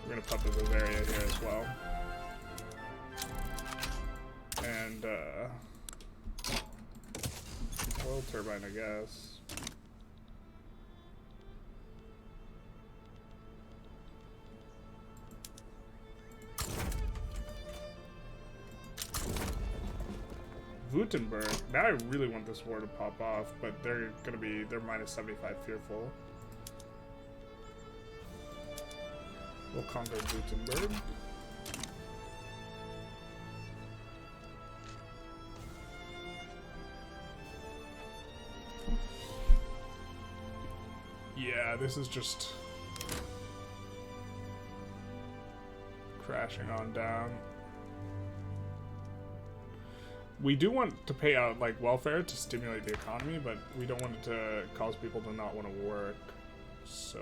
we're gonna put the Bavaria here as well. And oil turbine, I guess. Württemberg. Now I really want this war to pop off, but they're minus 75 fearful. We'll conquer Württemberg. Yeah, this is just crashing on down. We do want to pay out, like, welfare to stimulate the economy, but we don't want it to cause people to not want to work, so...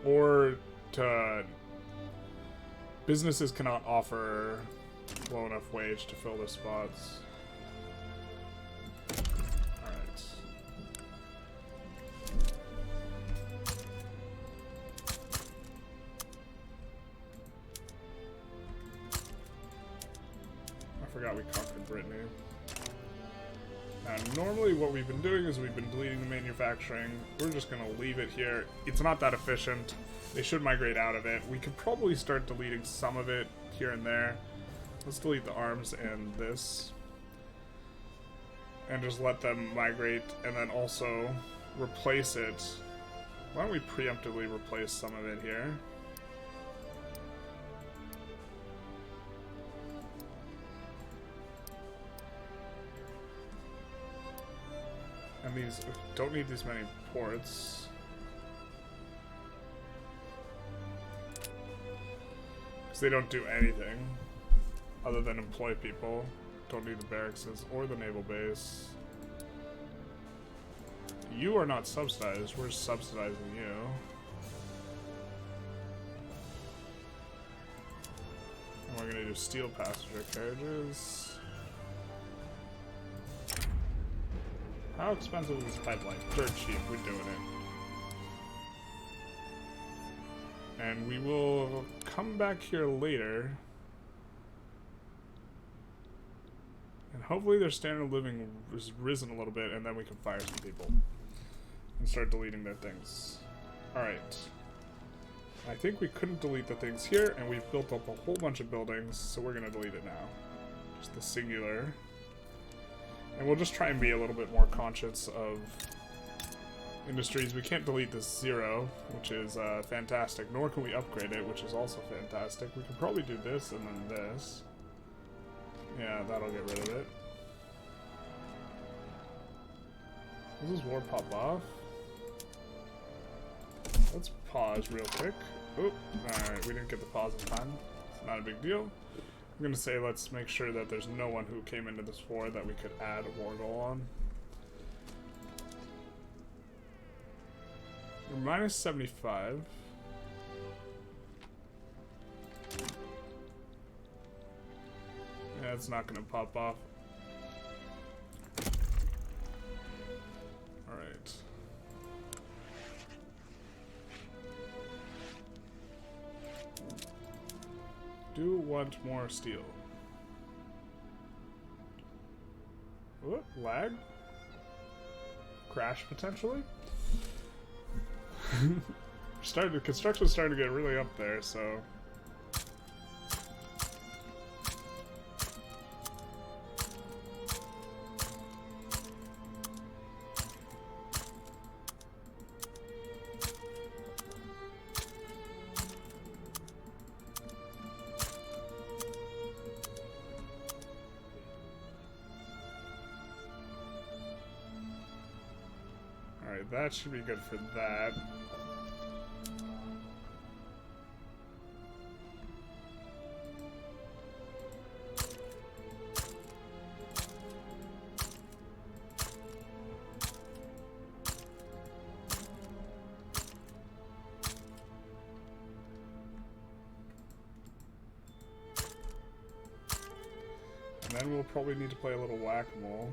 Or to... Businesses cannot offer low enough wage to fill their spots. Alright. I forgot we conquered Brittany. Now, normally what we've been doing is we've been deleting the manufacturing. We're just going to leave it here. It's not that efficient. They should migrate out of it. We could probably start deleting some of it here and there. Let's delete the arms and this. And just let them migrate, and then also replace it. Why don't we preemptively replace some of it here? And these don't need these many ports. Because they don't do anything other than employ people. Don't need the barracks or the naval base. You are not subsidized. We're subsidizing you. And we're going to do steel passenger carriages. How expensive is this pipeline? Dirt cheap. We're doing it. And we will come back here later. And hopefully their standard of living has risen a little bit, and then we can fire some people. And start deleting their things. Alright. I think we couldn't delete the things here, and we've built up a whole bunch of buildings, so we're going to delete it now. Just the singular. And we'll just try and be a little bit more conscious of Industries, we can't delete this 0, which is fantastic, nor can we upgrade it, which is also fantastic. We could probably do this and then this. Yeah, that'll get rid of it. Does this war pop off? Let's pause real quick. Oop, alright, we didn't get the pause in time. It's not a big deal. I'm gonna say let's make sure that there's no one who came into this war that we could add a war goal on. We're minus 75. Yeah, it's not gonna pop off. Alright. Do want more steel. What? Lag? Crash potentially? Construction's starting to get really up there, so. Alright, that should be good for that. And then we'll probably need to play a little whack-a-mole.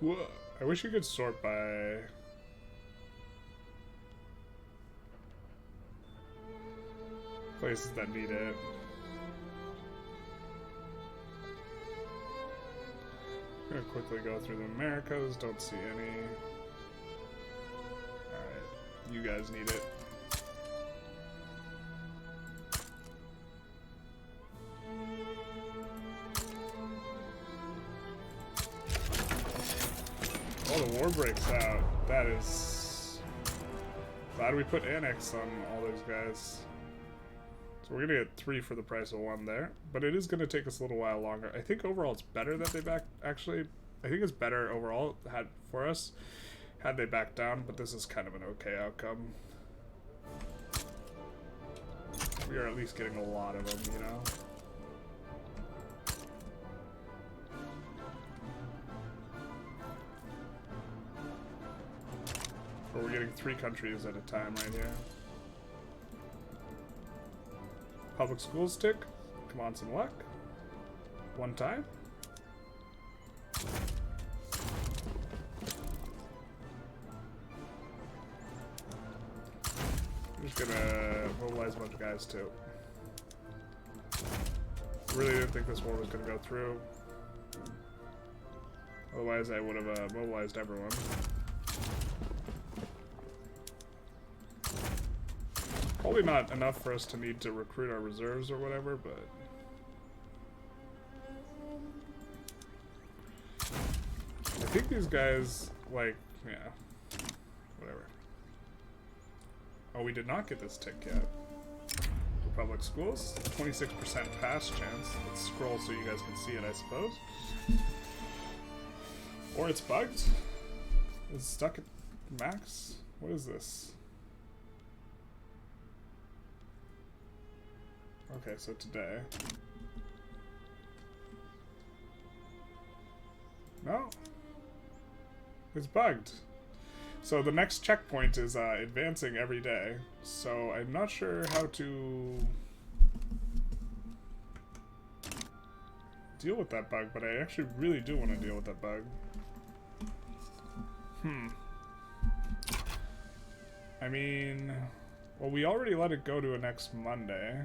Whoa. I wish you could sort by places that need it. I'm gonna quickly go through the Americas, don't see any. Alright, you guys need it. Oh, the war breaks out. That is... Glad we put annex on all those guys. So we're gonna get 3 for the price of 1 there. But it is gonna take us a little while longer. I think overall it's better that they back... Actually, I think it's better overall for us had they backed down, but this is kind of an okay outcome. We are at least getting a lot of them, you know? But we're getting 3 countries at a time right here. Public schools tick. Come on, some luck. 1 time. I'm just gonna mobilize a bunch of guys too. Really didn't think this war was gonna go through. Otherwise I would have mobilized everyone. Probably not enough for us to need to recruit our reserves or whatever, but... I think these guys, like, yeah, whatever. Oh, we did not get this tick yet. Public schools, 26% pass chance. Let's scroll so you guys can see it, I suppose. Or it's bugged. It's stuck at max. What is this? Okay, so today. No. It's bugged. So the next checkpoint is advancing every day. So I'm not sure how to deal with that bug, but I actually really do want to deal with that bug. I mean, well, we already let it go to a next Monday.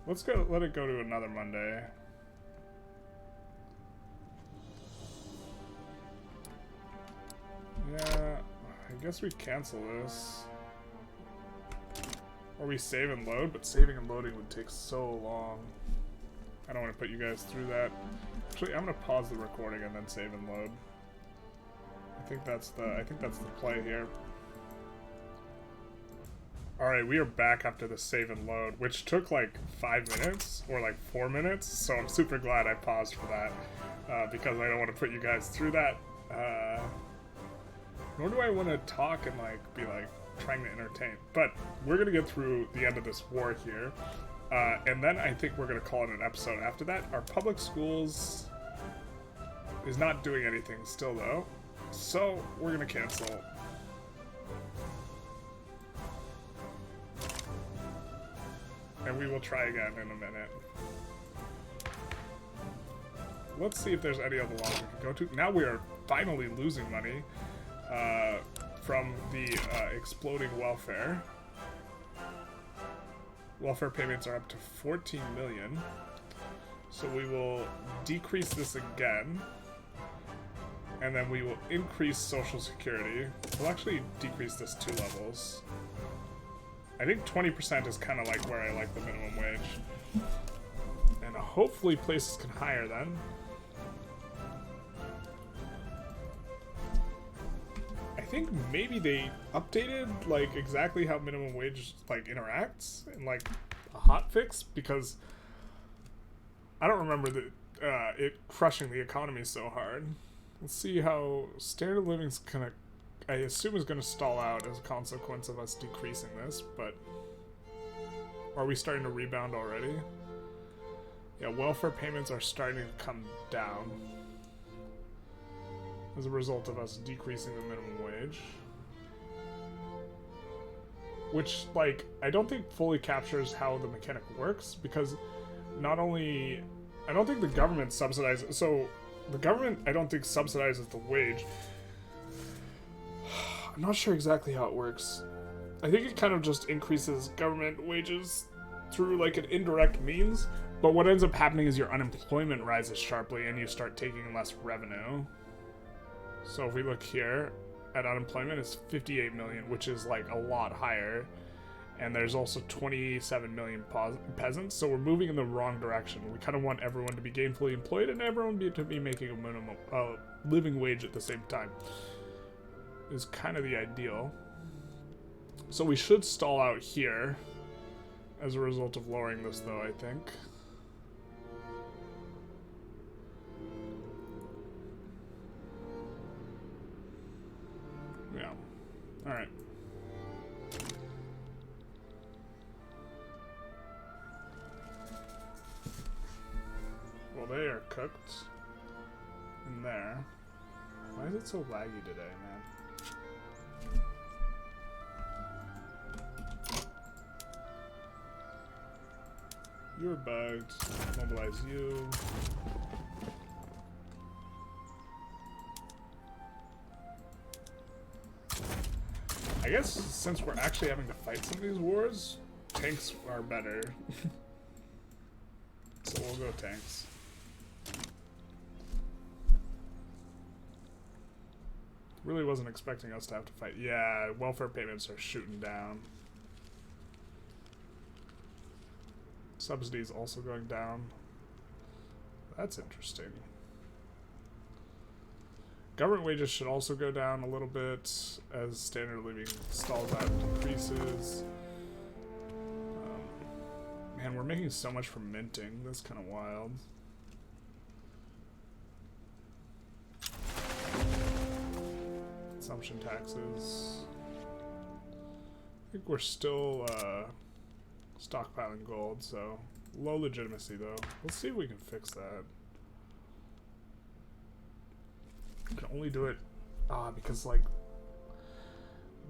Let's go. Let it go to another Monday. Yeah, I guess we cancel this. Or we save and load, but saving and loading would take so long. I don't want to put you guys through that. Actually, I'm gonna pause the recording and then save and load. I think that's the play here. Alright, we are back after the save and load, which took like 5 minutes, or like 4 minutes, so I'm super glad I paused for that, because I don't want to put you guys through that, nor do I want to talk and like be like trying to entertain. But we're gonna get through the end of this war here, and then I think we're gonna call it an episode after that. Our public schools is not doing anything still though, so we're gonna cancel. And we will try again in a minute. Let's see if there's any other laws we can go to. Now we are finally losing money from the exploding welfare. Welfare payments are up to 14 million. So we will decrease this again. And then we will increase Social Security. We'll actually decrease this 2 levels. I think 20% is kind of like where I like the minimum wage. And hopefully places can hire then. I think maybe they updated like exactly how minimum wage like interacts in like a hotfix, because I don't remember it crushing the economy so hard. Let's see how standard of living's gonna, I assume, is going to stall out as a consequence of us decreasing this, but are we starting to rebound already? Yeah, welfare payments are starting to come down as a result of us decreasing the minimum wage. Which, like, I don't think fully captures how the mechanic works, because not only, I don't think the government subsidizes, so the government, I don't think, subsidizes the wage. I'm not sure exactly how it works. I think it kind of just increases government wages through like an indirect means, but what ends up happening is your unemployment rises sharply and you start taking less revenue. So if we look here at unemployment, it's 58 million, which is like a lot higher. And there's also 27 million peasants, so we're moving in the wrong direction. We kind of want everyone to be gainfully employed and everyone to be making a minimum living wage at the same time. Is kind of the ideal. So we should stall out here as a result of lowering this though, I think. Yeah. Alright. Well, they are cooked in there. Why is it so laggy today, man? You're bugged. Mobilize you. I guess since we're actually having to fight some of these wars, tanks are better. So we'll go tanks. Really wasn't expecting us to have to fight. Yeah, welfare payments are shooting down. Subsidies also going down. That's interesting. Government wages should also go down a little bit as standard of living stalls out and decreases. Man, we're making so much from minting. That's kind of wild. Consumption taxes. I think we're still stockpiling gold, so low legitimacy though. Let's see if we can fix that. We can only do it because like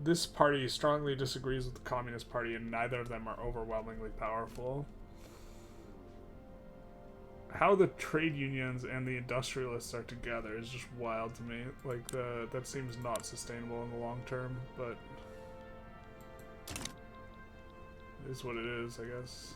this party strongly disagrees with the Communist Party and neither of them are overwhelmingly powerful. How the trade unions and the industrialists are together is just wild to me. Like that seems not sustainable in the long term, but it is what it is, I guess.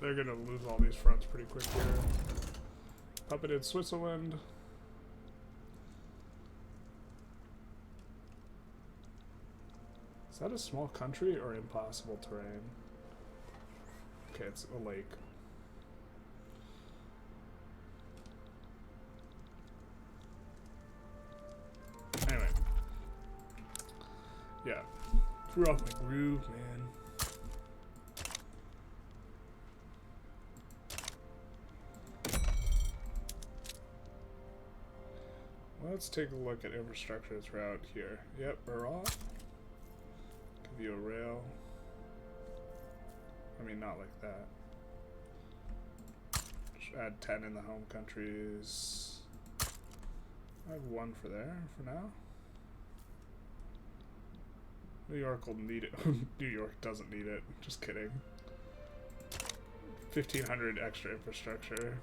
they're gonna lose all these fronts pretty quick here. Puppeted Switzerland. Is that a small country or impossible terrain? Okay, it's a lake. Anyway. Yeah. Threw off my groove, man. Let's take a look at infrastructure throughout here. Yep, we're off. Give you a rail. I mean, not like that. Just add 10 in the home countries. I have 1 for there for now. New York will need it. New York doesn't need it. Just kidding. 1,500 extra infrastructure.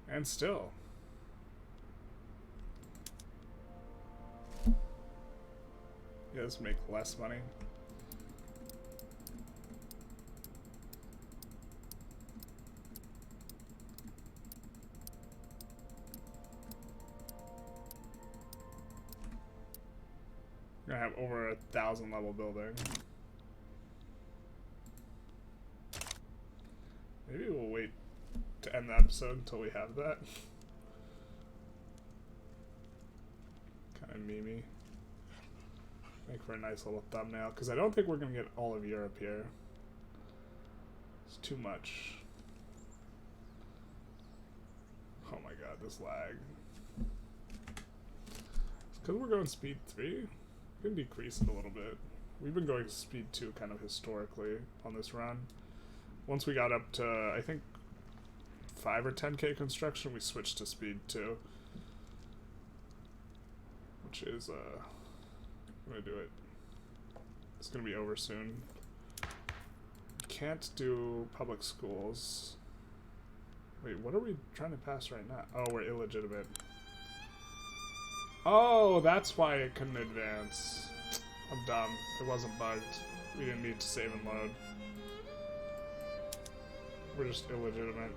And still. Yeah, let's make less money. We're gonna have over 1,000 level building. Maybe we'll wait to end the episode until we have that. Kind of memey. Make for a nice little thumbnail, because I don't think we're going to get all of Europe here. It's too much. Oh my god, this lag. It's because we're going speed 3. We can decrease it a little bit. We've been going speed 2 kind of historically on this run. Once we got up to, I think, 5 or 10k construction, we switched to speed 2. Which is, I'm gonna do it. It's gonna be over soon. Can't do public schools. Wait, what are we trying to pass right now? Oh, we're illegitimate. Oh, that's why it couldn't advance. I'm dumb. It wasn't bugged. We didn't need to save and load. We're just illegitimate.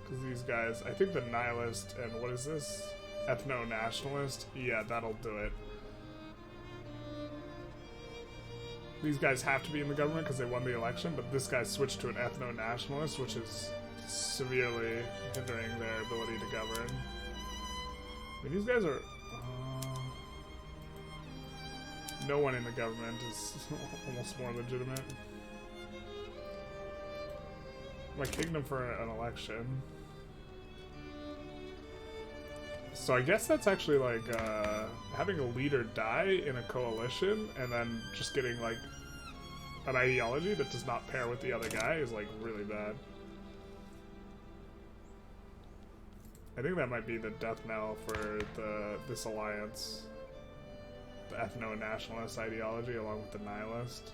Because these guys, I think the nihilist and what is this? Ethno-nationalist? Yeah, that'll do it. These guys have to be in the government because they won the election, but this guy switched to an ethno-nationalist, which is severely hindering their ability to govern. I mean, these guys are... no one in the government is almost more legitimate. My kingdom for an election. So I guess that's actually like having a leader die in a coalition and then just getting like an ideology that does not pair with the other guy is like really bad. I think that might be the death knell for this alliance. The ethno-nationalist ideology along with the nihilist.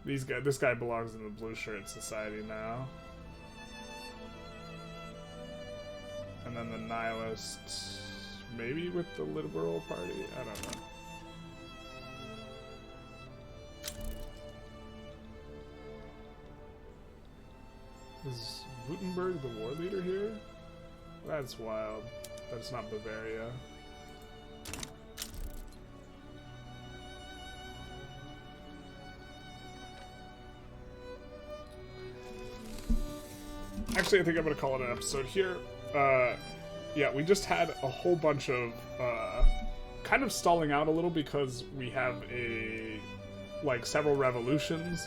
This guy belongs in the blue shirt society now. And then the nihilist, maybe with the liberal party? I don't know. Is Württemberg the war leader here? That's wild. That's not Bavaria. Actually, I think I'm going to call it an episode here. Yeah, we just had a whole bunch of kind of stalling out a little because we have several revolutions,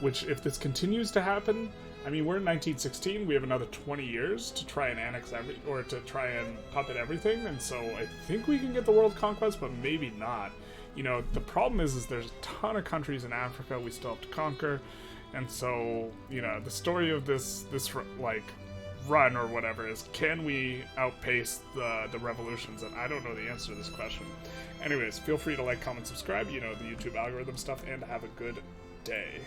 which if this continues to happen, I mean, we're in 1916, we have another 20 years to try and annex to try and puppet everything, and so I think we can get the world conquest, but maybe not. You know, the problem is there's a ton of countries in Africa we still have to conquer, and so, you know, the story of this run or whatever is, can we outpace the revolutions? And I don't know the answer to this question. Anyways, feel free to like, comment, subscribe, you know, the YouTube algorithm stuff, and have a good day.